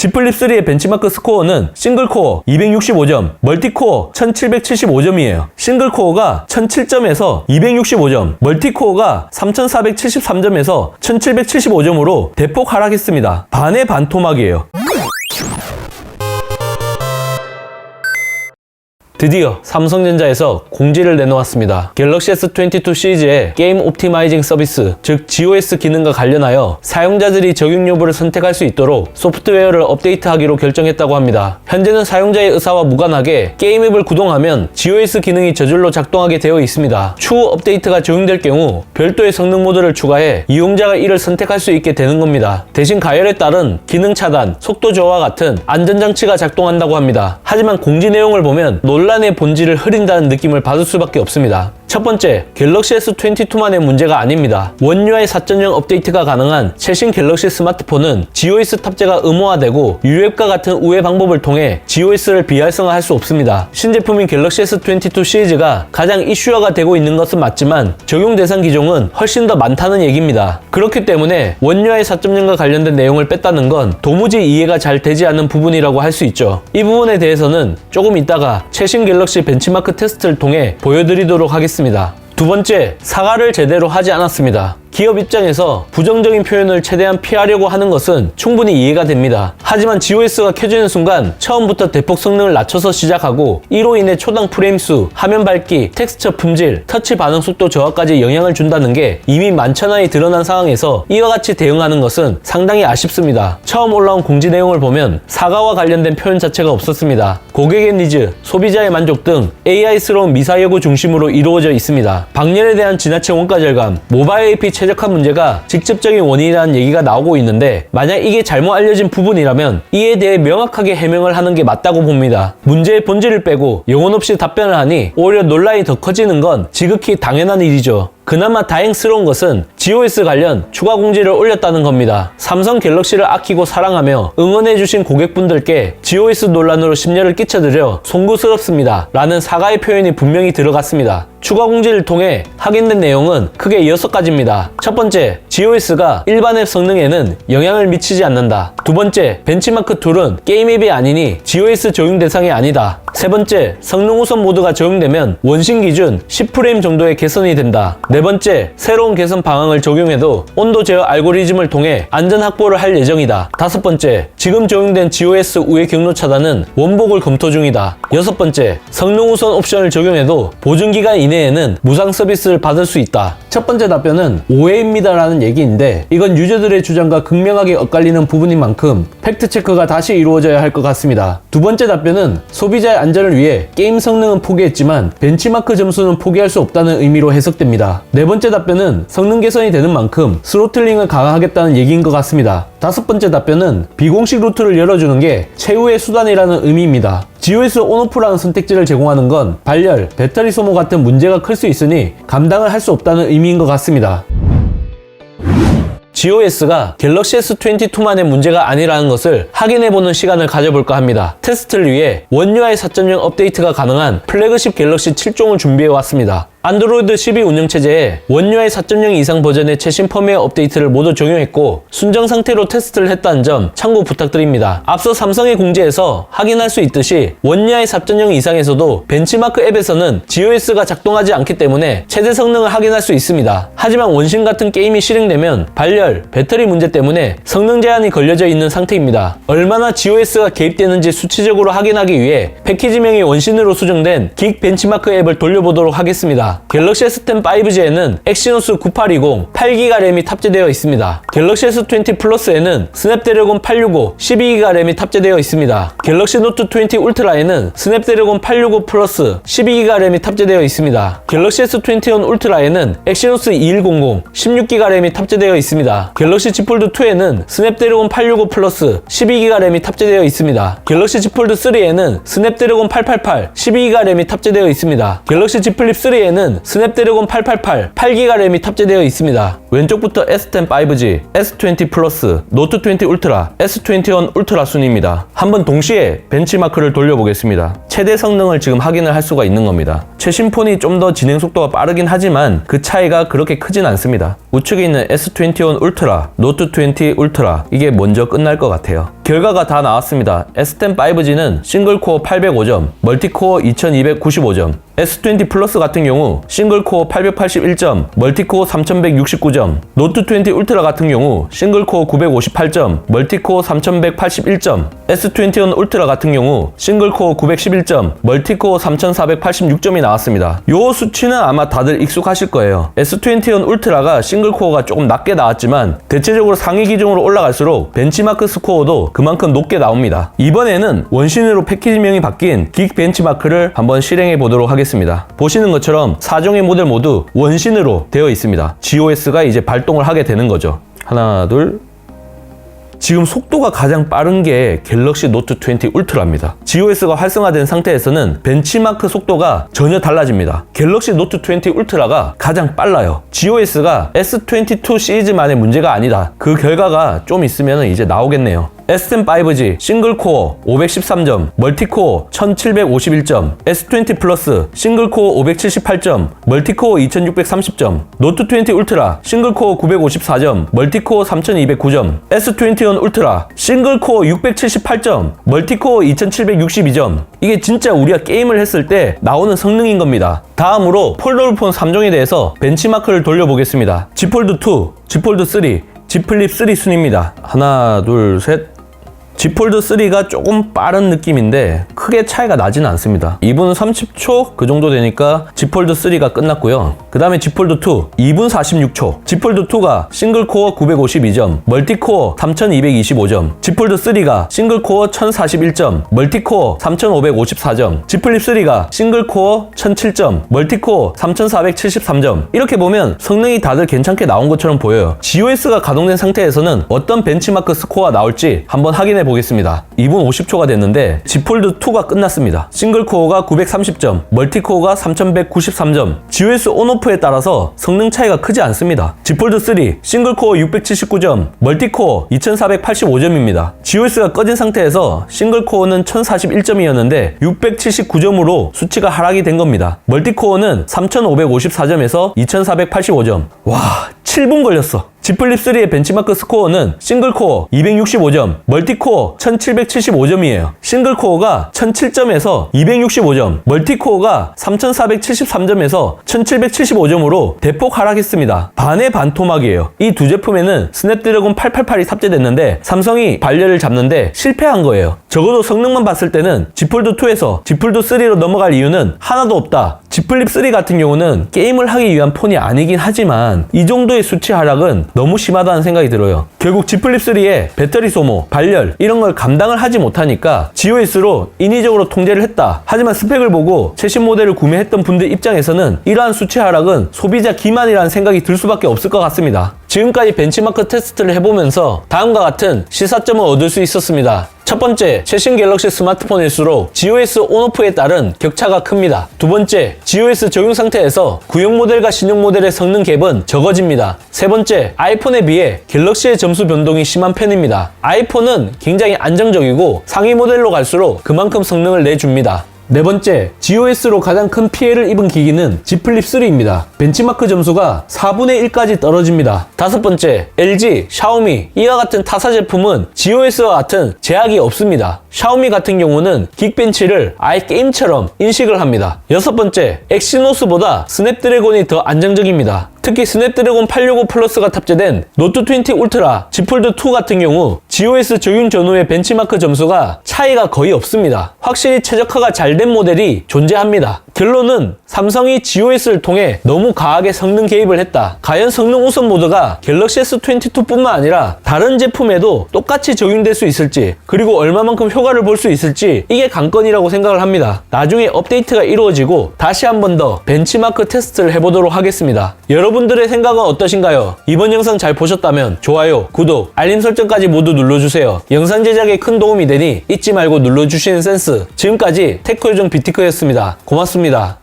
Z 플립 3의 벤치마크 스코어는 싱글코어 265점, 멀티코어 1775점이에요. 싱글코어가 1007점에서 265점, 멀티코어가 3473점에서 1775점으로 대폭 하락했습니다. 반의 반토막이에요. 드디어 삼성전자에서 공지를 내놓았습니다. 갤럭시 S22 시리즈의 게임 옵티마이징 서비스, 즉 GOS 기능과 관련하여 사용자들이 적용 여부를 선택할 수 있도록 소프트웨어를 업데이트하기로 결정했다고 합니다. 현재는 사용자의 의사와 무관하게 게임 앱을 구동하면 GOS 기능이 저절로 작동하게 되어 있습니다. 추후 업데이트가 적용될 경우 별도의 성능 모드를 추가해 이용자가 이를 선택할 수 있게 되는 겁니다. 대신 가열에 따른 기능 차단, 속도 저하와 같은 안전장치가 작동한다고 합니다. 하지만 공지 내용을 보면 논란의 본질을 흐린다는 느낌을 받을 수밖에 없습니다. 첫 번째, 갤럭시 S22만의 문제가 아닙니다. 원 UI 4.0 업데이트가 가능한 최신 갤럭시 스마트폰은 GOS 탑재가 의무화되고 유앱과 같은 우회 방법을 통해 GOS를 비활성화할 수 없습니다. 신제품인 갤럭시 S22 시리즈가 가장 이슈화가 되고 있는 것은 맞지만 적용 대상 기종은 훨씬 더 많다는 얘기입니다. 그렇기 때문에 원 UI 4.0과 관련된 내용을 뺐다는 건 도무지 이해가 잘 되지 않는 부분이라고 할 수 있죠. 이 부분에 대해서는 조금 이따가 최신 갤럭시 벤치마크 테스트를 통해 보여드리도록 하겠습니다. 두 번째, 사과를 제대로 하지 않았습니다. 기업 입장에서 부정적인 표현을 최대한 피하려고 하는 것은 충분히 이해가 됩니다. 하지만 GOS가 켜지는 순간 처음부터 대폭 성능을 낮춰서 시작하고 이로 인해 초당 프레임 수, 화면 밝기, 텍스처 품질, 터치 반응 속도 저하까지 영향을 준다는 게 이미 만천하에 드러난 상황에서 이와 같이 대응하는 것은 상당히 아쉽습니다. 처음 올라온 공지 내용을 보면 사과와 관련된 표현 자체가 없었습니다. 고객의 니즈, 소비자의 만족 등 AI스러운 미사 여구 중심으로 이루어져 있습니다. 방열에 대한 지나친 원가 절감, 모바일 AP 최적화 문제가 직접적인 원인이라는 얘기가 나오고 있는데 만약 이게 잘못 알려진 부분이라면 이에 대해 명확하게 해명을 하는 게 맞다고 봅니다. 문제의 본질을 빼고 영혼 없이 답변을 하니 오히려 논란이 더 커지는 건 지극히 당연한 일이죠. 그나마 다행스러운 것은 GOS 관련 추가 공지를 올렸다는 겁니다. 삼성 갤럭시를 아끼고 사랑하며 응원해주신 고객분들께 GOS 논란으로 심려를 끼쳐드려 송구스럽습니다 라는 사과의 표현이 분명히 들어갔습니다. 추가 공지를 통해 확인된 내용은 크게 6가지입니다. 첫 번째, GOS가 일반 앱 성능에는 영향을 미치지 않는다. 두 번째, 벤치마크 툴은 게임 앱이 아니니 GOS 적용 대상이 아니다. 세 번째, 성능 우선 모드가 적용되면 원신 기준 10프레임 정도의 개선이 된다. 네 번째, 새로운 개선 방향을 적용해도 온도 제어 알고리즘을 통해 안전 확보를 할 예정이다. 다섯 번째, 지금 적용된 GOS 우회 경로 차단은 원복을 검토 중이다. 여섯 번째, 성능 우선 옵션을 적용해도 보증기간 이내에는 무상 서비스를 받을 수 있다. 첫 번째 답변은 오해입니다 라는 얘기인데 이건 유저들의 주장과 극명하게 엇갈리는 부분인 만큼 팩트체크가 다시 이루어져야 할 것 같습니다. 두 번째 답변은 소비자의 안전을 위해 게임 성능은 포기했지만 벤치마크 점수는 포기할 수 없다는 의미로 해석됩니다. 네 번째 답변은 성능 개선이 되는 만큼 스로틀링을 강화하겠다는 얘기인 것 같습니다. 다섯 번째 답변은 비공식 루트를 열어주는 게 최후의 수단이라는 의미입니다. GOS 온오프라는 선택지를 제공하는 건 발열, 배터리 소모 같은 문제가 클 수 있으니 감당을 할 수 없다는 의미인 것 같습니다. GOS가 갤럭시 S22만의 문제가 아니라는 것을 확인해보는 시간을 가져볼까 합니다. 테스트를 위해 원 UI 4.0 업데이트가 가능한 플래그십 갤럭시 7종을 준비해왔습니다. 안드로이드 12 운영체제에 원 UI 4.0 이상 버전의 최신 펌웨어 업데이트를 모두 적용했고 순정 상태로 테스트를 했다는 점 참고 부탁드립니다. 앞서 삼성의 공지에서 확인할 수 있듯이 원 UI 4.0 이상에서도 벤치마크 앱에서는 GOS가 작동하지 않기 때문에 최대 성능을 확인할 수 있습니다. 하지만 원신 같은 게임이 실행되면 발열, 배터리 문제 때문에 성능 제한이 걸려져 있는 상태입니다. 얼마나 GOS가 개입되는지 수치적으로 확인하기 위해 패키지명이 원신으로 수정된 긱 벤치마크 앱을 돌려보도록 하겠습니다. 갤럭시 S10 5G에는 엑시노스 9820 8GB 램이 탑재되어 있습니다. 갤럭시 S20 플러스에는 스냅드래곤 865 12GB 램이 탑재되어 있습니다. 갤럭시 노트 20 울트라에는 스냅드래곤 865 플러스 12GB 램이 탑재되어 있습니다. 갤럭시 S21 울트라에는 엑시노스 2100 16GB 램이 탑재되어 있습니다. 갤럭시 Z 폴드 2에는 스냅드래곤 865 플러스 12GB 램이 탑재되어 있습니다. 갤럭시 Z 폴드 3에는 스냅드래곤 888 12GB 램이 탑재되어 있습니다. 갤럭시 Z 플립 3에는 시리즈에는 스냅드래곤 888 8기가 램이 탑재되어 있습니다. 왼쪽부터 S10 5G, S20 플러스, 노트 20 울트라, S21 울트라 순입니다. 한번 동시에 벤치마크를 돌려보겠습니다. 최대 성능을 지금 확인을 할 수가 있는 겁니다. 최신 폰이 좀 더 진행 속도가 빠르긴 하지만 그 차이가 그렇게 크진 않습니다. 우측에 있는 S21 울트라, 노트 20 울트라 이게 먼저 끝날 것 같아요. 결과가 다 나왔습니다. S10 5G는 싱글코어 805점, 멀티코어 2295점, S20 플러스 같은 경우 싱글코어 881점, 멀티코어 3169점, 노트 20 울트라 같은 경우 싱글코어 958점, 멀티코어 3181점, S21 울트라 같은 경우 싱글코어 911점, 멀티코어 3486점이 나왔습니다. 요 수치는 아마 다들 익숙하실 거예요. S21 울트라가 싱글코어가 조금 낮게 나왔지만 대체적으로 상위 기종으로 올라갈수록 벤치마크 스코어도 그만큼 높게 나옵니다. 이번에는 원신으로 패키지명이 바뀐 긱 벤치마크를 한번 실행해 보도록 하겠습니다. 보시는 것처럼 4종의 모델 모두 원신으로 되어 있습니다. GOS가 이제 발동을 하게 되는 거죠. 하나, 둘. 지금 속도가 가장 빠른 게 갤럭시 노트 20 울트라입니다. GOS가 활성화된 상태에서는 벤치마크 속도가 전혀 달라집니다. 갤럭시 노트 20 울트라가 가장 빨라요. GOS가 S22 시리즈만의 문제가 아니다. 그 결과가 좀 있으면 이제 나오겠네요. S10 5G 싱글코어 513점, 멀티코어 1751점, S20 플러스 싱글코어 578점, 멀티코어 2630점, 노트 20 울트라 싱글코어 954점, 멀티코어 3209점, S21 울트라 싱글코어 678점, 멀티코어 2762점. 이게 진짜 우리가 게임을 했을 때 나오는 성능인 겁니다. 다음으로 폴더블 폰 3종에 대해서 벤치마크를 돌려보겠습니다. Z 폴드 2, Z 폴드 3, Z 플립 3 순입니다. 하나, 둘, 셋. Z 폴드 3가 조금 빠른 느낌인데 크게 차이가 나지는 않습니다. 2분 30초 그 정도 되니까 Z 폴드 3가 끝났고요. 그 다음에 Z 폴드 2 2분 46초. Z 폴드 2가 싱글코어 952점, 멀티코어 3225점, Z 폴드 3가 싱글코어 1041점, 멀티코어 3554점, Z 플립 3가 싱글코어 1007점, 멀티코어 3473점. 이렇게 보면 성능이 다들 괜찮게 나온 것처럼 보여요. GOS가 가동된 상태에서는 어떤 벤치마크 스코어가 나올지 한번 확인해 보겠습니다. 2분 50초가 됐는데 Z 폴드 2가 끝났습니다. 싱글코어가 930점, 멀티코어가 3193점. GOS 온오프에 따라서 성능 차이가 크지 않습니다. Z 폴드 3 싱글코어 679점, 멀티코어 2485점입니다. GOS가 꺼진 상태에서 싱글코어는 1041점이었는데 679점으로 수치가 하락이 된 겁니다. 멀티코어는 3554점에서 2485점. 와, 7분 걸렸어. Z 플립 3의 벤치마크 스코어는 싱글코어 265점, 멀티코어 1775점이에요. 싱글코어가 1007점에서 265점, 멀티코어가 3473점에서 1775점으로 대폭 하락했습니다. 반의 반토막이에요. 이 두 제품에는 스냅드래곤 888이 탑재됐는데 삼성이 발열을 잡는데 실패한 거예요. 적어도 성능만 봤을 때는 Z 폴드 2에서 Z 폴드 3로 넘어갈 이유는 하나도 없다. Z 플립 3 같은 경우는 게임을 하기 위한 폰이 아니긴 하지만 이 정도의 수치 하락은 너무 심하다는 생각이 들어요. 결국 Z 플립 3의 배터리 소모, 발열 이런 걸 감당을 하지 못하니까 GOS로 인위적으로 통제를 했다. 하지만 스펙을 보고 최신 모델을 구매했던 분들 입장에서는 이러한 수치 하락은 소비자 기만이라는 생각이 들 수밖에 없을 것 같습니다. 지금까지 벤치마크 테스트를 해보면서 다음과 같은 시사점을 얻을 수 있었습니다. 첫 번째, 최신 갤럭시 스마트폰일수록 GOS 온오프에 따른 격차가 큽니다. 두 번째, GOS 적용 상태에서 구형 모델과 신형 모델의 성능 갭은 적어집니다. 세 번째, 아이폰에 비해 갤럭시의 점수 변동이 심한 편입니다. 아이폰은 굉장히 안정적이고 상위 모델로 갈수록 그만큼 성능을 내줍니다. 네 번째, GOS로 가장 큰 피해를 입은 기기는 Z 플립 3입니다. 벤치마크 점수가 4분의 1까지 떨어집니다. 다섯 번째, LG, 샤오미 이와 같은 타사 제품은 GOS와 같은 제약이 없습니다. 샤오미 같은 경우는 긱벤치를 아예 게임처럼 인식을 합니다. 여섯 번째, 엑시노스보다 스냅드래곤이 더 안정적입니다. 특히 스냅드래곤 865 플러스가 탑재된 노트 20 울트라, Z 폴드 2 같은 경우 GOS 적용 전후의 벤치마크 점수가 차이가 거의 없습니다. 확실히 최적화가 잘 된 모델이 존재합니다. 결론은 삼성이 GOS를 통해 너무 과하게 성능 개입을 했다. 과연 성능 우선 모드가 갤럭시 S22뿐만 아니라 다른 제품에도 똑같이 적용될 수 있을지, 그리고 얼마만큼 효과를 볼 수 있을지 이게 관건이라고 생각을 합니다. 나중에 업데이트가 이루어지고 다시 한 번 더 벤치마크 테스트를 해보도록 하겠습니다. 여러분들의 생각은 어떠신가요? 이번 영상 잘 보셨다면 좋아요, 구독, 알림 설정까지 모두 눌러주세요. 영상 제작에 큰 도움이 되니 잊지 말고 눌러주시는 센스. 지금까지 테크요정 비티크였습니다. 고맙습니다.